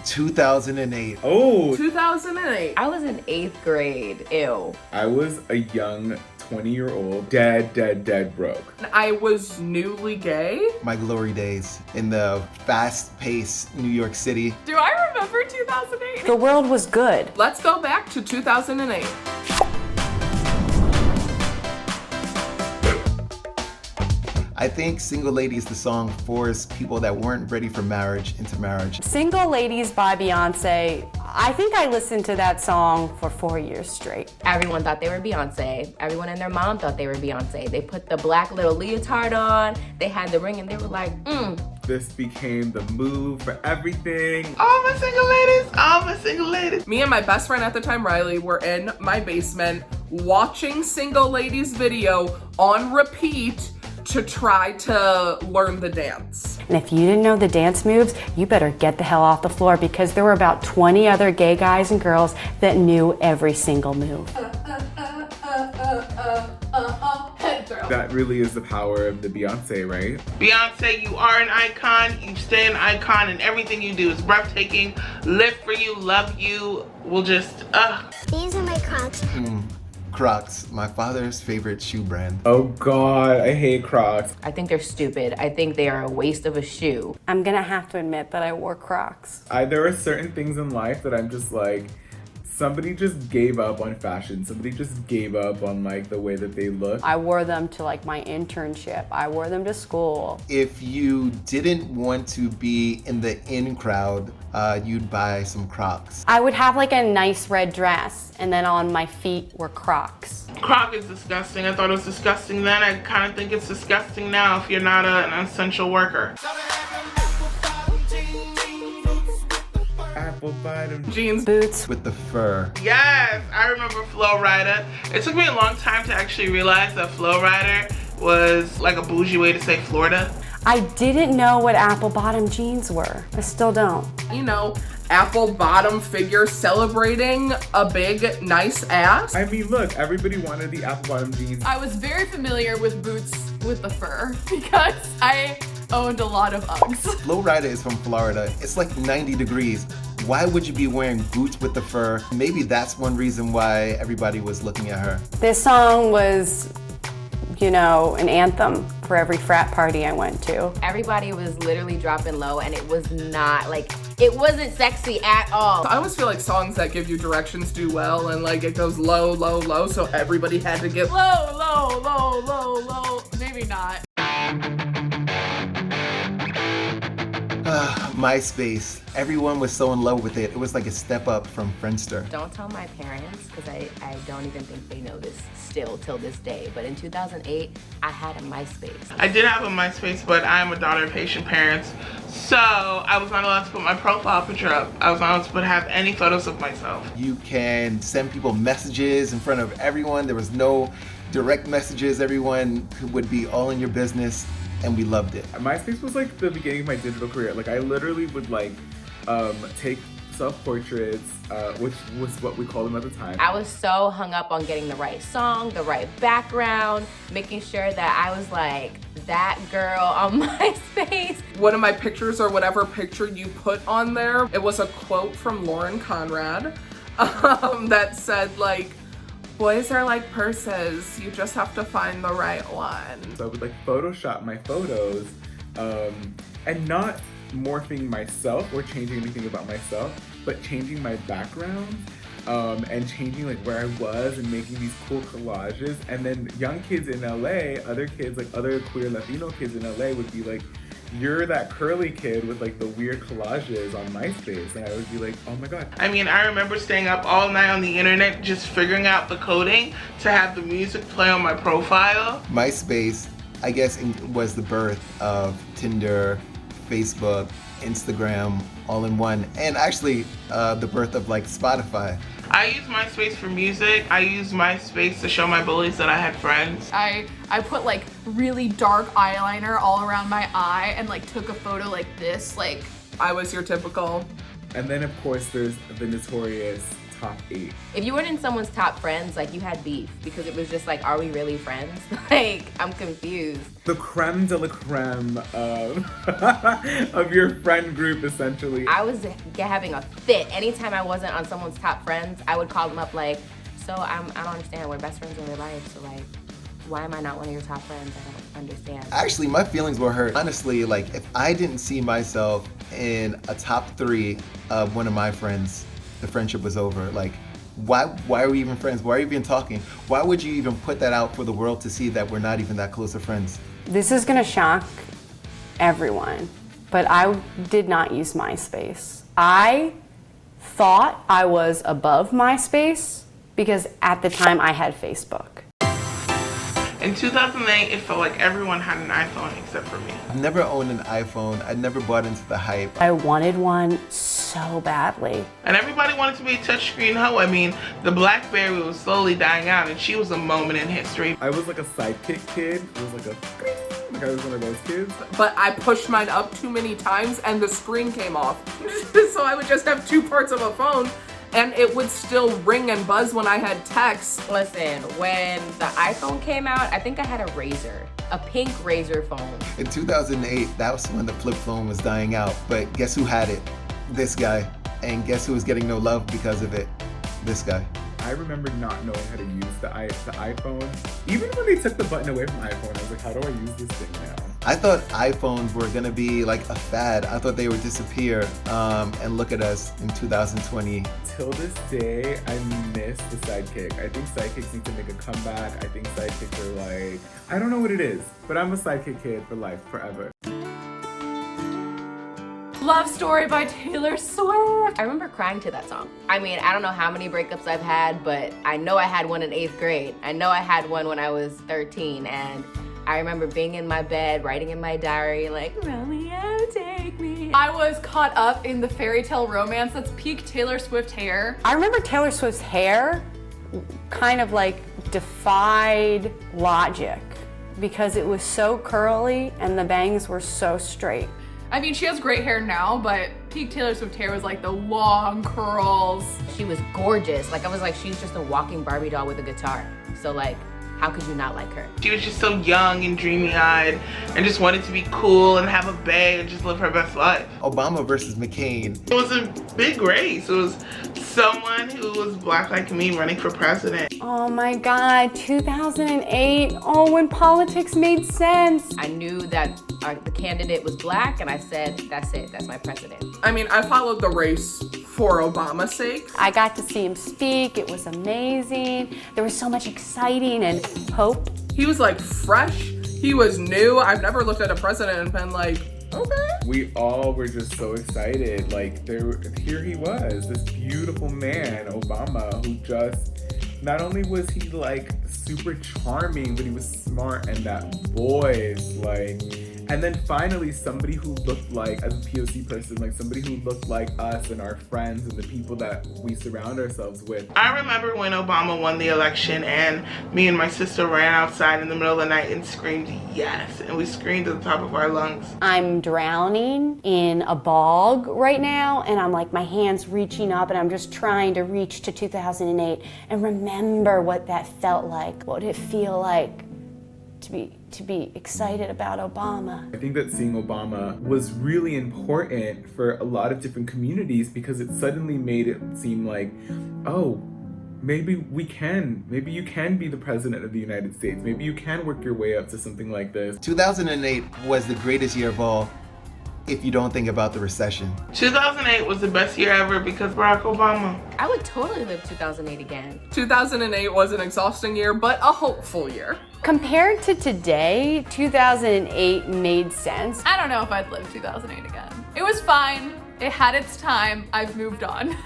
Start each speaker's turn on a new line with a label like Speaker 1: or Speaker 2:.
Speaker 1: 2008.
Speaker 2: Oh.
Speaker 3: 2008.
Speaker 4: I was in 8th grade. Ew.
Speaker 2: I was a young 20-year-old, dead broke.
Speaker 3: I was newly gay.
Speaker 1: My glory days in the fast-paced New York City.
Speaker 3: Do I remember 2008?
Speaker 5: The world was good.
Speaker 3: Let's go back to 2008.
Speaker 1: I think Single Lady is the song for people that weren't ready for marriage into marriage.
Speaker 5: Single Ladies by Beyoncé. I think I listened to that song for 4 years straight.
Speaker 4: Everyone thought they were Beyoncé. Everyone and their mom thought they were Beyoncé. They put the black little leotard on, they had the ring, and they were like,
Speaker 2: This became the move for everything.
Speaker 6: All my single ladies, all my single ladies.
Speaker 3: Me and my best friend at the time, Riley, were in my basement watching Single Ladies video on repeat to try to learn the dance.
Speaker 5: And if you didn't know the dance moves, you better get the hell off the floor because there were about 20 other gay guys and girls that knew every single move.
Speaker 2: That really is the power of the Beyoncé, right?
Speaker 6: Beyonce, you are an icon. You stay an icon, and everything you do is breathtaking. Live for you, love you. We'll just,
Speaker 7: These are my Crocs.
Speaker 1: Crocs, my father's favorite shoe brand.
Speaker 2: Oh God, I hate Crocs.
Speaker 4: I think they're stupid. I think they are a waste of a shoe.
Speaker 5: I'm gonna have to admit that I wore Crocs.
Speaker 2: There are certain things in life that I'm just like, somebody just gave up on fashion. Somebody just gave up on like the way that they look.
Speaker 5: I wore them to like my internship. I wore them to school.
Speaker 1: If you didn't want to be in the in crowd, you'd buy some Crocs.
Speaker 5: I would have like a nice red dress and then on my feet were Crocs.
Speaker 6: Croc is disgusting. I thought it was disgusting then. I kind of think it's disgusting now if you're not an essential worker.
Speaker 2: Apple bottom
Speaker 3: Jeans.
Speaker 5: Boots.
Speaker 1: With the fur.
Speaker 6: Yes, I remember Flo Rida. It took me a long time to actually realize that Flo Rida was like a bougie way to say Florida.
Speaker 5: I didn't know what apple bottom jeans were. I still don't.
Speaker 3: You know, apple bottom figure celebrating a big, nice ass.
Speaker 2: I mean, look, everybody wanted the apple bottom jeans.
Speaker 8: I was very familiar with boots with the fur because I owned a lot of Uggs.
Speaker 1: Flo Rida is from Florida. It's like 90 degrees. Why would you be wearing boots with the fur? Maybe that's one reason why everybody was looking at her.
Speaker 5: This song was, you know, an anthem for every frat party I went to.
Speaker 4: Everybody was literally dropping low, and it was not like, it wasn't sexy at all.
Speaker 3: I always feel like songs that give you directions do well, and like it goes low, low, low, so everybody had to get
Speaker 8: Low, low, low, low, low. Maybe not.
Speaker 1: MySpace. Everyone was so in love with it. It was like a step up from Friendster.
Speaker 4: Don't tell my parents, because I don't even think they know this still till this day. But in 2008, I had a MySpace.
Speaker 6: I did have a MySpace, but I am a daughter of Haitian parents, so I was not allowed to put my profile picture up. I was not allowed to have any photos of myself.
Speaker 1: You can send people messages in front of everyone. There was no direct messages. Everyone would be all in your business, and we loved it.
Speaker 2: MySpace was like the beginning of my digital career. Like I literally would like take self-portraits, which was what we called them at the time.
Speaker 4: I was so hung up on getting the right song, the right background, making sure that I was like that girl on MySpace.
Speaker 3: one of my pictures or whatever picture you put on there. It was a quote from Lauren Conrad that said like, boys are like purses, you just have to find the right one.
Speaker 2: So I would like Photoshop my photos and not morphing myself or changing anything about myself, but changing my background and changing like where I was and making these cool collages. And then young kids in LA, other kids, like other queer Latino kids in LA would be like, you're that curly kid with like the weird collages on MySpace. And I would be like, oh my God.
Speaker 6: I mean, I remember staying up all night on the internet just figuring out the coding to have the music play on my profile.
Speaker 1: MySpace, I guess, was the birth of Tinder, Facebook, Instagram, all in one, and actually the birth of like Spotify.
Speaker 6: I use MySpace for music. I use MySpace to show my bullies that I had friends.
Speaker 8: I put like really dark eyeliner all around my eye and like took a photo like this, like
Speaker 3: I was your typical.
Speaker 2: And then of course there's the notorious top 8.
Speaker 4: If you weren't in someone's top friends, like you had beef because it was just like, are we really friends? Like, I'm confused.
Speaker 2: The creme de la creme of your friend group, essentially.
Speaker 4: I was having a fit. Anytime I wasn't on someone's top friends, I would call them up like, so I don't understand, we're best friends in real life, so like, why am I not one of your top friends? I don't understand.
Speaker 1: Actually, my feelings were hurt. Honestly, like if I didn't see myself in a top 3 of one of my friends, the friendship was over. Like, why are we even friends? Why are you even talking? Why would you even put that out for the world to see that we're not even that close of friends?
Speaker 5: This is gonna shock everyone, but I did not use MySpace. I thought I was above MySpace because at the time I had Facebook.
Speaker 6: In 2008, it felt like everyone had an iPhone except for me.
Speaker 1: I've never owned an iPhone. I never bought into the hype.
Speaker 5: I wanted one so badly.
Speaker 6: And everybody wanted to be a touchscreen hoe. I mean, the BlackBerry was slowly dying out, and she was a moment in history.
Speaker 2: I was like a sidekick kid. It was like I was one of those kids.
Speaker 3: But I pushed mine up too many times and the screen came off. So I would just have 2 parts of a phone and it would still ring and buzz when I had text.
Speaker 4: Listen, when the iPhone came out, I think I had a Razor, a pink Razor phone.
Speaker 1: In 2008, that was when the flip phone was dying out. But guess who had it? This guy. And guess who was getting no love because of it? This guy.
Speaker 2: I remember not knowing how to use the iPhone. Even when they took the button away from the iPhone, I was like, how do I use this thing now?
Speaker 1: I thought iPhones were gonna be like a fad. I thought they would disappear, and look at us in 2020.
Speaker 2: Till this day, I miss the sidekick. I think sidekicks need to make a comeback. I think sidekicks are like, I don't know what it is, but I'm a sidekick kid for life, forever.
Speaker 8: Love Story by Taylor Swift.
Speaker 4: I remember crying to that song. I mean, I don't know how many breakups I've had, but I know I had one in 8th grade. I know I had one when I was 13, and I remember being in my bed, writing in my diary, like, Romeo, take me.
Speaker 8: I was caught up in the fairy tale romance. That's peak Taylor Swift hair.
Speaker 5: I remember Taylor Swift's hair kind of like defied logic because it was so curly and the bangs were so straight.
Speaker 8: I mean, she has great hair now, but peak Taylor Swift hair was like the long curls.
Speaker 4: She was gorgeous. Like, I was like, she's just a walking Barbie doll with a guitar. So like, how could you not like her?
Speaker 6: She was just so young and dreamy-eyed and just wanted to be cool and have a bae and just live her best life.
Speaker 1: Obama versus McCain.
Speaker 6: It was a big race. It was someone who was black like me running for president.
Speaker 5: Oh my God, 2008. Oh, when politics made sense.
Speaker 4: I knew that the candidate was black, and I said, that's it, that's my president.
Speaker 3: I mean, I followed the race for Obama's sake.
Speaker 5: I got to see him speak. It was amazing. There was so much exciting and hope.
Speaker 3: He was like fresh. He was new. I've never looked at a president and been like, okay.
Speaker 2: We all were just so excited. Like, here he was, this beautiful man, Obama, who just, not only was he like super charming, but he was smart, and that voice, like, and then finally somebody who looked like, as a POC person, like somebody who looked like us and our friends and the people that we surround ourselves with.
Speaker 6: I remember when Obama won the election and me and my sister ran outside in the middle of the night and screamed yes, and we screamed at the top of our lungs.
Speaker 5: I'm drowning in a bog right now, and I'm like, my hand's reaching up, and I'm just trying to reach to 2008 and remember what that felt like. What did it feel like to be excited about Obama?
Speaker 2: I think that seeing Obama was really important for a lot of different communities because it suddenly made it seem like, oh, maybe you can be the president of the United States. Maybe you can work your way up to something like this.
Speaker 1: 2008 was the greatest year of all if you don't think about the recession.
Speaker 6: 2008 was the best year ever because Barack Obama.
Speaker 4: I would totally live 2008 again.
Speaker 3: 2008 was an exhausting year, but a hopeful year.
Speaker 5: Compared to today, 2008 made sense.
Speaker 8: I don't know if I'd live 2008 again. It was fine. It had its time. I've moved on.